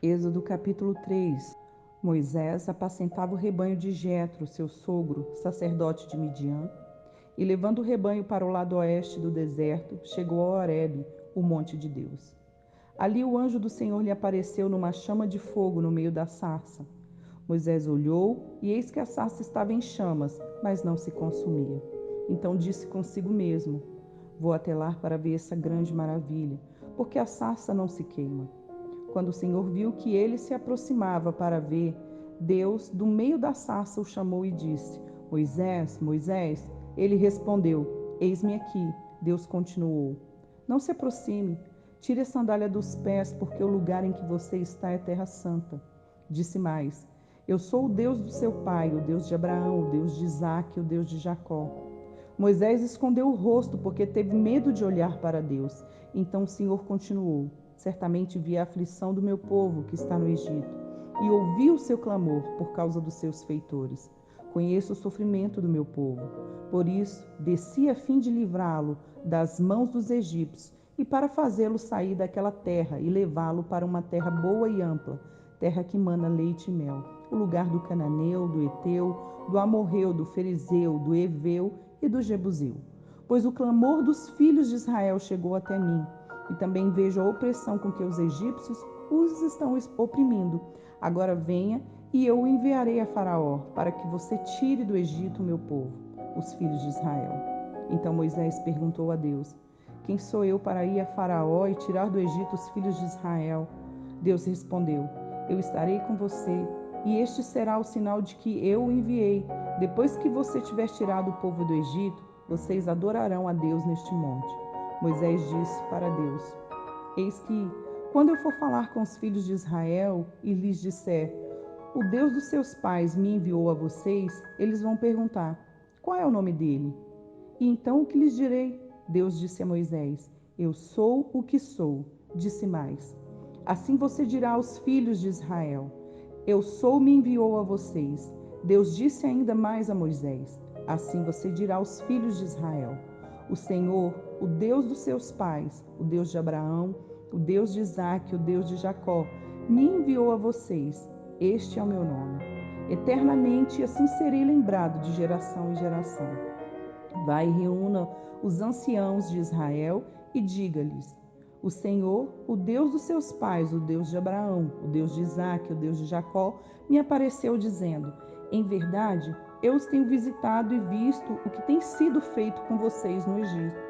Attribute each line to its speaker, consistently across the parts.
Speaker 1: Êxodo capítulo 3. Moisés apacentava o rebanho de Jetro, seu sogro, sacerdote de Midian, e levando o rebanho para o lado oeste do deserto, chegou a Horebe, o monte de Deus. Ali o anjo do Senhor lhe apareceu numa chama de fogo no meio da sarça. Moisés olhou, e eis que a sarça estava em chamas, mas não se consumia. Então disse consigo mesmo: Vou até lá para ver essa grande maravilha, porque a sarça não se queima. Quando o Senhor viu que ele se aproximava para ver, Deus, do meio da sarça, o chamou e disse: Moisés, Moisés. Ele respondeu: Eis-me aqui. Deus continuou: Não se aproxime. Tire a sandália dos pés, porque o lugar em que você está é terra santa. Disse mais: Eu sou o Deus do seu pai, o Deus de Abraão, o Deus de Isaque, o Deus de Jacó. Moisés escondeu o rosto porque teve medo de olhar para Deus. Então o Senhor continuou: Certamente vi a aflição do meu povo que está no Egito, e ouvi o seu clamor por causa dos seus feitores. Conheço o sofrimento do meu povo. Por isso, desci a fim de livrá-lo das mãos dos egípcios e para fazê-lo sair daquela terra e levá-lo para uma terra boa e ampla, terra que mana leite e mel, o lugar do cananeu, do eteu, do amorreu, do ferizeu, do eveu e do jebuseu. Pois o clamor dos filhos de Israel chegou até mim, e também vejo a opressão com que os egípcios os estão oprimindo. Agora venha, e eu o enviarei a Faraó, para que você tire do Egito o meu povo, os filhos de Israel. Então Moisés perguntou a Deus: Quem sou eu para ir a Faraó e tirar do Egito os filhos de Israel? Deus respondeu: Eu estarei com você, e este será o sinal de que eu o enviei. Depois que você tiver tirado o povo do Egito, vocês adorarão a Deus neste monte. Moisés disse para Deus: Eis que, quando eu for falar com os filhos de Israel e lhes disser: O Deus dos seus pais me enviou a vocês, eles vão perguntar: Qual é o nome dele? E então o que lhes direi? Deus disse a Moisés: Eu sou o que sou. Disse mais: Assim você dirá aos filhos de Israel: Eu sou me enviou a vocês. Deus disse ainda mais a Moisés: Assim você dirá aos filhos de Israel: O Senhor, o Deus dos seus pais, o Deus de Abraão, o Deus de Isaque, o Deus de Jacó, me enviou a vocês. Este é o meu nome. Eternamente assim serei lembrado de geração em geração. Vai e reúna os anciãos de Israel e diga-lhes: O Senhor, o Deus dos seus pais, o Deus de Abraão, o Deus de Isaque, o Deus de Jacó, me apareceu dizendo: Em verdade, eu os tenho visitado e visto o que tem sido feito com vocês no Egito.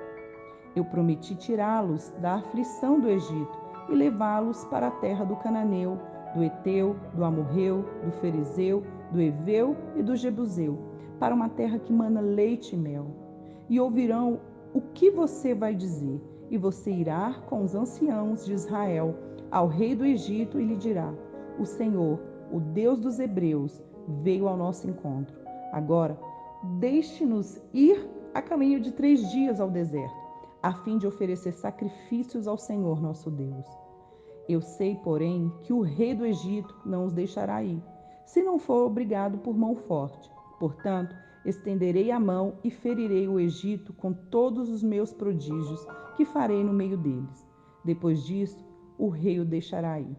Speaker 1: Eu prometi tirá-los da aflição do Egito e levá-los para a terra do cananeu, do eteu, do amorreu, do ferizeu, do eveu e do jebuseu, para uma terra que mana leite e mel. E ouvirão o que você vai dizer, e você irá com os anciãos de Israel ao rei do Egito e lhe dirá: O Senhor, o Deus dos hebreus, veio ao nosso encontro. Agora, deixe-nos ir a caminho de 3 dias ao deserto, a fim de oferecer sacrifícios ao Senhor nosso Deus. Eu sei, porém, que o rei do Egito não os deixará ir, se não for obrigado por mão forte. Portanto, estenderei a mão e ferirei o Egito com todos os meus prodígios que farei no meio deles. Depois disso, o rei o deixará ir.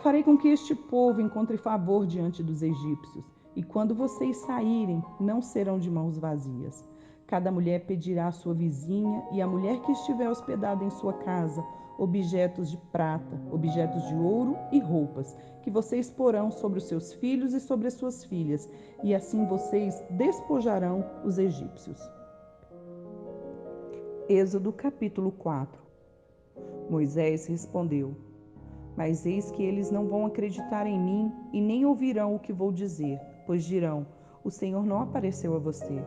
Speaker 1: Farei com que este povo encontre favor diante dos egípcios, e quando vocês saírem, não serão de mãos vazias. Cada mulher pedirá à sua vizinha e à mulher que estiver hospedada em sua casa objetos de prata, objetos de ouro e roupas, que vocês porão sobre os seus filhos e sobre as suas filhas, e assim vocês despojarão os egípcios. Êxodo capítulo 4. Moisés respondeu: Mas eis que eles não vão acreditar em mim e nem ouvirão o que vou dizer, pois dirão: O Senhor não apareceu a você.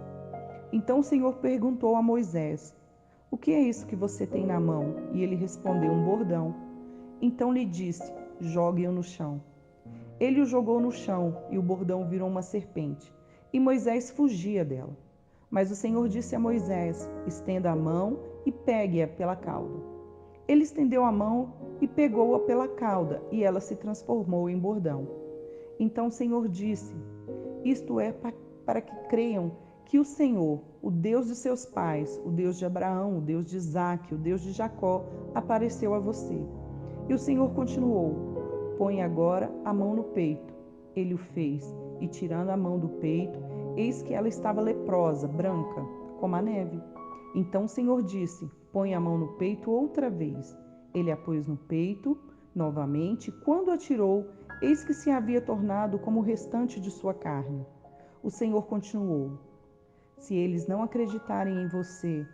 Speaker 1: Então o Senhor perguntou a Moisés: O que é isso que você tem na mão? E ele respondeu: Um bordão. Então lhe disse: Jogue-o no chão. Ele o jogou no chão, e o bordão virou uma serpente, e Moisés fugia dela. Mas o Senhor disse a Moisés: Estenda a mão e pegue-a pela cauda. Ele estendeu a mão e pegou-a pela cauda, e ela se transformou em bordão. Então o Senhor disse: Isto é para que creiam que o Senhor, o Deus de seus pais, o Deus de Abraão, o Deus de Isaque, o Deus de Jacó, apareceu a você. E o Senhor continuou: Põe agora a mão no peito. Ele o fez, e tirando a mão do peito, eis que ela estava leprosa, branca, como a neve. Então o Senhor disse: Põe a mão no peito outra vez. Ele a pôs no peito novamente, e quando a tirou, eis que se havia tornado como o restante de sua carne. O Senhor continuou: Se eles não acreditarem em você,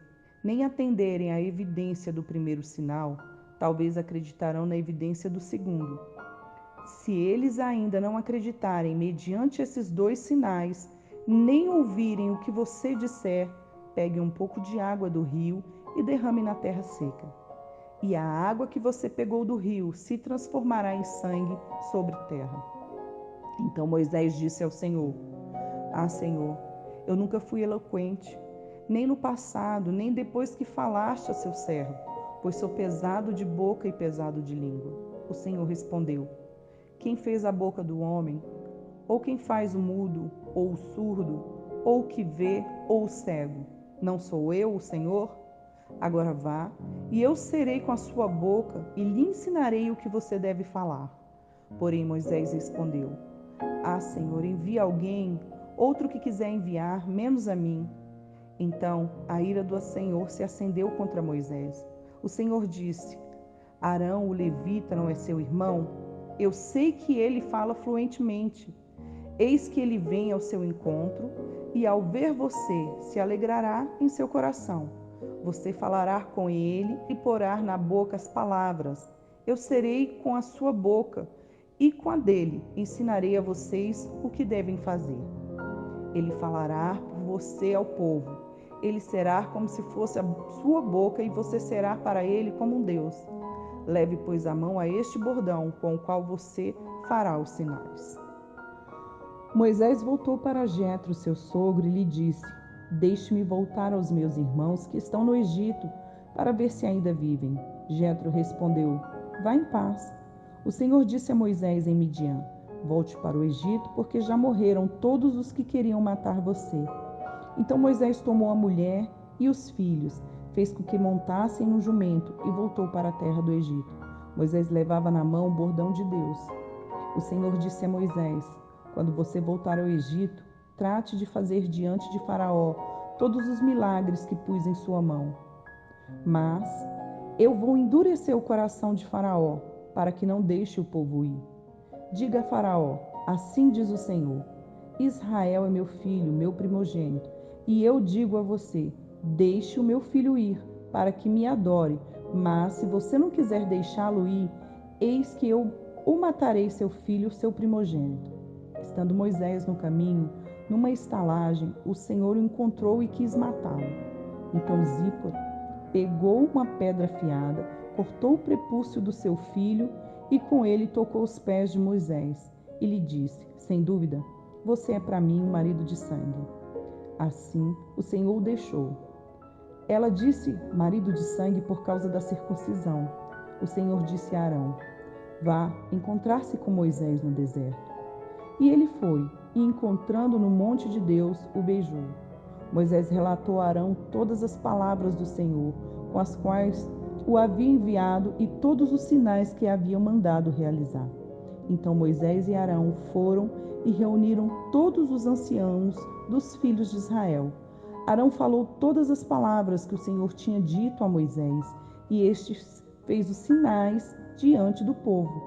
Speaker 1: nem atenderem à evidência do primeiro sinal, talvez acreditarão na evidência do segundo. Se eles ainda não acreditarem mediante esses dois sinais, nem ouvirem o que você disser, pegue um pouco de água do rio e derrame na terra seca. E a água que você pegou do rio se transformará em sangue sobre a terra. Então Moisés disse ao Senhor: Ah, Senhor, eu nunca fui eloquente, nem no passado, nem depois que falaste a seu servo, pois sou pesado de boca e pesado de língua. O Senhor respondeu: Quem fez a boca do homem? Ou quem faz o mudo, ou o surdo, ou o que vê, ou o cego? Não sou eu, o Senhor? Agora vá, e eu serei com a sua boca e lhe ensinarei o que você deve falar. Porém Moisés respondeu: Ah, Senhor, envia alguém, outro que quiser enviar, menos a mim. Então a ira do Senhor se acendeu contra Moisés. O Senhor disse: Arão, o levita, não é seu irmão? Eu sei que ele fala fluentemente. Eis que ele vem ao seu encontro, e ao ver você, se alegrará em seu coração. Você falará com ele e porá na boca as palavras. Eu serei com a sua boca, e com a dele ensinarei a vocês o que devem fazer. Ele falará por você ao povo. Ele será como se fosse a sua boca, e você será para ele como um Deus. Leve, pois, a mão a este bordão, com o qual você fará os sinais. Moisés voltou para Jetro, seu sogro, e lhe disse: Deixe-me voltar aos meus irmãos que estão no Egito, para ver se ainda vivem. Jetro respondeu: Vá em paz. O Senhor disse a Moisés em Midian: Volte para o Egito, porque já morreram todos os que queriam matar você. Então Moisés tomou a mulher e os filhos, fez com que montassem no jumento e voltou para a terra do Egito. Moisés levava na mão o bordão de Deus. O Senhor disse a Moisés: Quando você voltar ao Egito, trate de fazer diante de Faraó todos os milagres que pus em sua mão. Mas eu vou endurecer o coração de Faraó, para que não deixe o povo ir. Diga a Faraó: Assim diz o Senhor: Israel é meu filho, meu primogênito, e eu digo a você: Deixe o meu filho ir, para que me adore. Mas se você não quiser deixá-lo ir, eis que eu o matarei, seu filho, seu primogênito. Estando Moisés no caminho, numa estalagem, o Senhor o encontrou e quis matá-lo. Então Zípora pegou uma pedra afiada, cortou o prepúcio do seu filho e com ele tocou os pés de Moisés e lhe disse: Sem dúvida, você é para mim um marido de sangue. Assim o Senhor o deixou. Ela disse marido de sangue por causa da circuncisão. O Senhor disse a Arão: Vá encontrar-se com Moisés no deserto. E ele foi, e encontrando no monte de Deus, o beijou. Moisés relatou a Arão todas as palavras do Senhor, com as quais o havia enviado, e todos os sinais que haviam mandado realizar. Então Moisés e Arão foram e reuniram todos os anciãos dos filhos de Israel. Arão falou todas as palavras que o Senhor tinha dito a Moisés, e este fez os sinais diante do povo.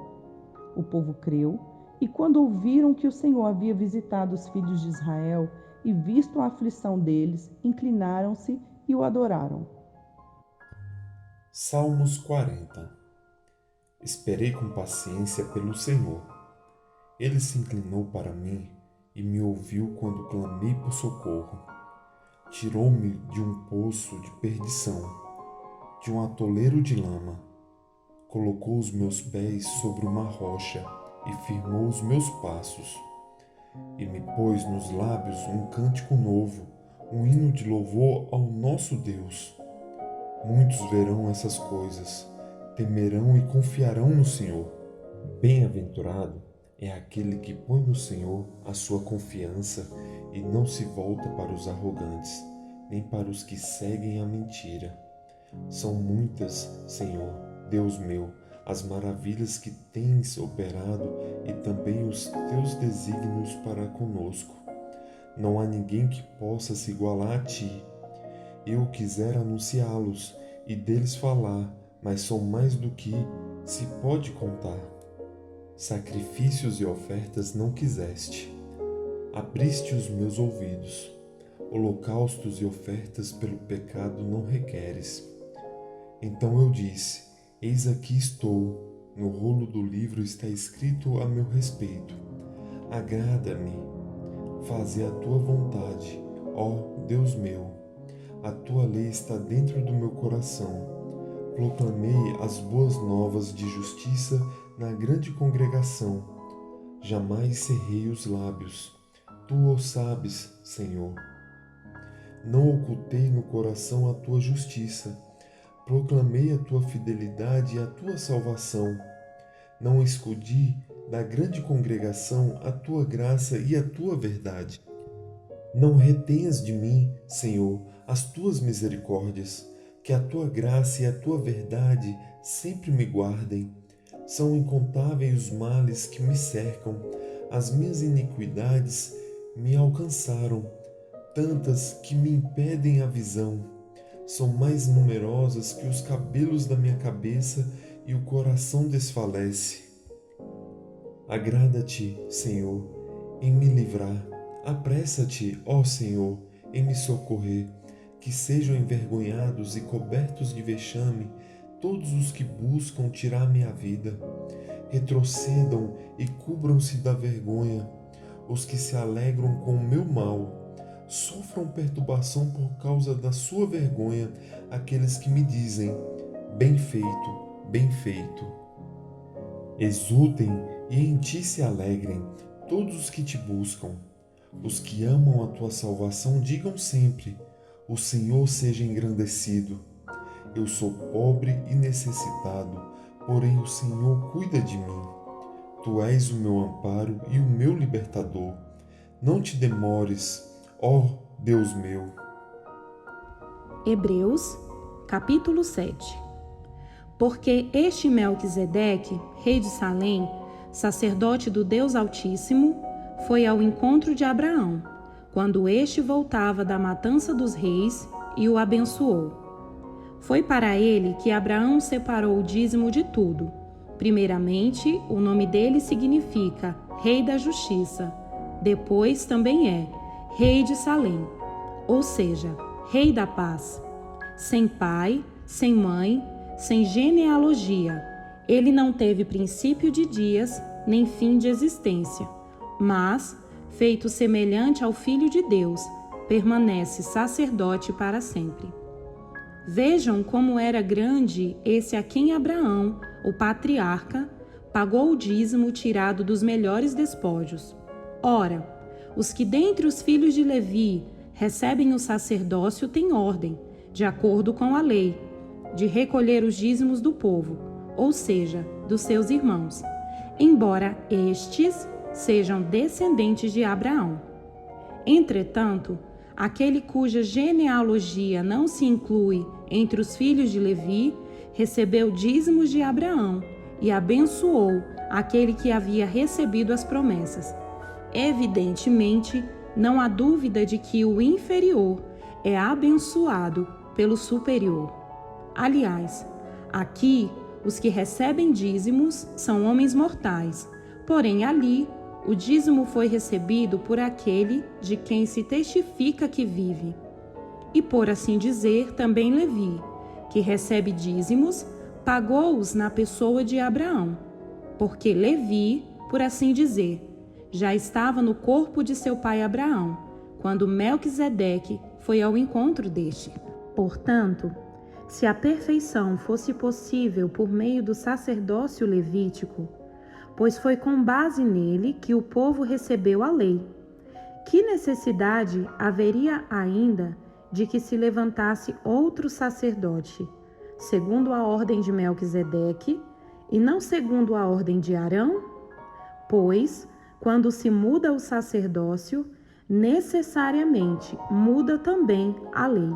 Speaker 1: O povo creu, e quando ouviram que o Senhor havia visitado os filhos de Israel e visto a aflição deles, inclinaram-se e o adoraram.
Speaker 2: Salmos 40. Esperei com paciência pelo Senhor. Ele se inclinou para mim e me ouviu quando clamei por socorro. Tirou-me de um poço de perdição, de um atoleiro de lama. Colocou os meus pés sobre uma rocha e firmou os meus passos. E me pôs nos lábios um cântico novo, um hino de louvor ao nosso Deus. Muitos verão essas coisas, temerão e confiarão no Senhor. Bem-aventurado é aquele que põe no Senhor a sua confiança e não se volta para os arrogantes, nem para os que seguem a mentira. São muitas, Senhor, Deus meu, as maravilhas que tens operado e também os teus desígnios para conosco. Não há ninguém que possa se igualar a ti. Eu quisera anunciá-los e deles falar, mas são mais do que se pode contar. Sacrifícios e ofertas não quiseste. Abriste os meus ouvidos. Holocaustos e ofertas pelo pecado não requeres. Então eu disse: eis aqui estou. No rolo do livro está escrito a meu respeito. Agrada-me fazer a tua vontade, ó Deus meu. A tua lei está dentro do meu coração. Proclamei as boas novas de justiça na grande congregação. Jamais cerrei os lábios. Tu o sabes, Senhor. Não ocultei no coração a tua justiça. Proclamei a tua fidelidade e a tua salvação. Não escondi da grande congregação a tua graça e a tua verdade. Não retenhas de mim, Senhor, as tuas misericórdias, que a tua graça e a tua verdade sempre me guardem. São incontáveis os males que me cercam, as minhas iniquidades me alcançaram, tantas que me impedem a visão. São mais numerosas que os cabelos da minha cabeça e o coração desfalece. Agrada-te, Senhor, em me livrar. Apressa-te, ó Senhor, em me socorrer. Que sejam envergonhados e cobertos de vexame todos os que buscam tirar minha vida. Retrocedam e cubram-se da vergonha os que se alegram com o meu mal. Sofram perturbação por causa da sua vergonha aqueles que me dizem: bem feito, bem feito. Exultem e em ti se alegrem todos os que te buscam. Os que amam a tua salvação digam sempre: o Senhor seja engrandecido. Eu sou pobre e necessitado, porém o Senhor cuida de mim. Tu és o meu amparo e o meu libertador. Não te demores, ó Deus meu.
Speaker 3: Hebreus, capítulo 7. Porque este Melquisedeque, rei de Salém, sacerdote do Deus Altíssimo, foi ao encontro de Abraão, quando este voltava da matança dos reis, e o abençoou. Foi para ele que Abraão separou o dízimo de tudo. Primeiramente, o nome dele significa Rei da Justiça. Depois também é Rei de Salém, ou seja, Rei da Paz. Sem pai, sem mãe, sem genealogia, ele não teve princípio de dias, nem fim de existência, mas, feito semelhante ao Filho de Deus, permanece sacerdote para sempre. Vejam como era grande esse a quem Abraão, o patriarca, pagou o dízimo tirado dos melhores despojos. Ora, os que dentre os filhos de Levi recebem o sacerdócio têm ordem, de acordo com a lei, de recolher os dízimos do povo, ou seja, dos seus irmãos, embora estes sejam descendentes de Abraão. Entretanto, aquele cuja genealogia não se inclui entre os filhos de Levi recebeu dízimos de Abraão e abençoou aquele que havia recebido as promessas. Evidentemente, não há dúvida de que o inferior é abençoado pelo superior. Aliás, aqui os que recebem dízimos são homens mortais, porém ali o dízimo foi recebido por aquele de quem se testifica que vive. E por assim dizer, também Levi, que recebe dízimos, pagou-os na pessoa de Abraão, porque Levi, por assim dizer, já estava no corpo de seu pai Abraão, quando Melquisedeque foi ao encontro deste. Portanto, se a perfeição fosse possível por meio do sacerdócio levítico, pois foi com base nele que o povo recebeu a lei, que necessidade haveria ainda de que se levantasse outro sacerdote, segundo a ordem de Melquisedeque, e não segundo a ordem de Arão? Pois, quando se muda o sacerdócio, necessariamente muda também a lei.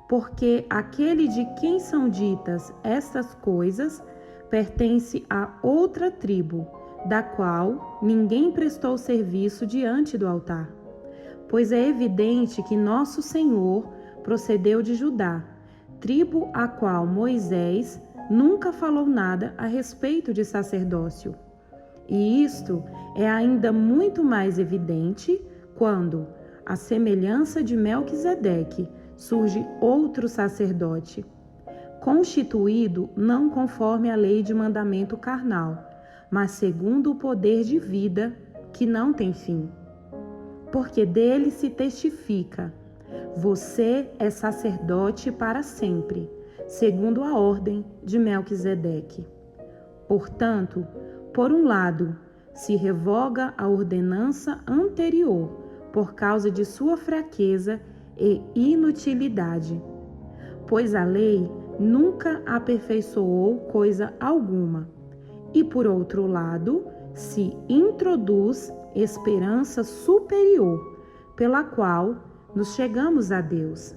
Speaker 3: Porque aquele de quem são ditas estas coisas pertence a outra tribo, da qual ninguém prestou serviço diante do altar. Pois é evidente que nosso Senhor procedeu de Judá, tribo a qual Moisés nunca falou nada a respeito de sacerdócio. E isto é ainda muito mais evidente quando, à semelhança de Melquisedeque, surge outro sacerdote, constituído não conforme a lei de mandamento carnal, mas segundo o poder de vida que não tem fim. Porque dele se testifica: você é sacerdote para sempre, segundo a ordem de Melquisedeque. Portanto, por um lado, se revoga a ordenança anterior por causa de sua fraqueza e inutilidade, pois a lei nunca aperfeiçoou coisa alguma. E por outro lado, se introduz esperança superior, pela qual nos chegamos a Deus.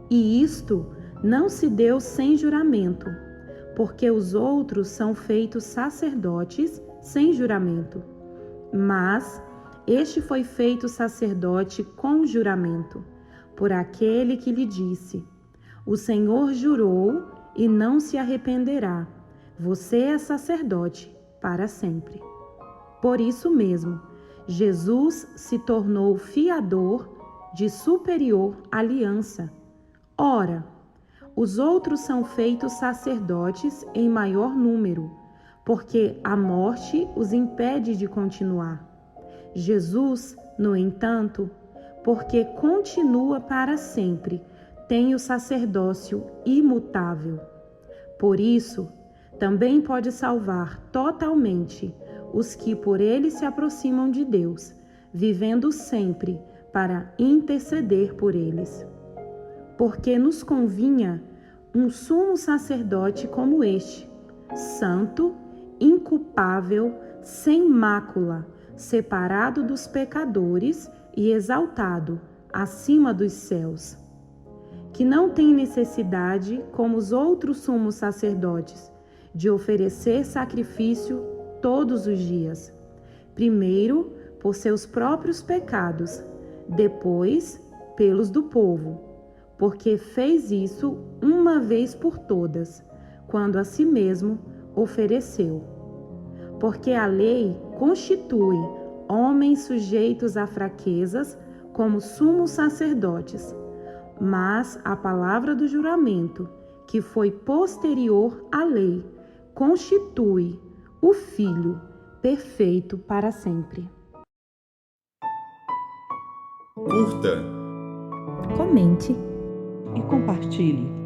Speaker 3: E isto não se deu sem juramento, porque os outros são feitos sacerdotes sem juramento. Mas este foi feito sacerdote com juramento, por aquele que lhe disse: o Senhor jurou e não se arrependerá. Você é sacerdote para sempre. Por isso mesmo, Jesus se tornou fiador de superior aliança. Ora, os outros são feitos sacerdotes em maior número, porque a morte os impede de continuar. Jesus, no entanto, porque continua para sempre, tem o sacerdócio imutável. Por isso, também pode salvar totalmente os que por ele se aproximam de Deus, vivendo sempre para interceder por eles. Porque nos convinha um sumo sacerdote como este, santo, inculpável, sem mácula, separado dos pecadores e exaltado acima dos céus, que não tem necessidade, como os outros sumos sacerdotes, de oferecer sacrifício todos os dias, primeiro por seus próprios pecados, depois pelos do povo, porque fez isso uma vez por todas, quando a si mesmo ofereceu. Porque a lei constitui homens sujeitos a fraquezas como sumos sacerdotes, mas a palavra do juramento, que foi posterior à lei, constitui o Filho perfeito para sempre.
Speaker 2: Curta,
Speaker 3: Comente
Speaker 1: E compartilhe.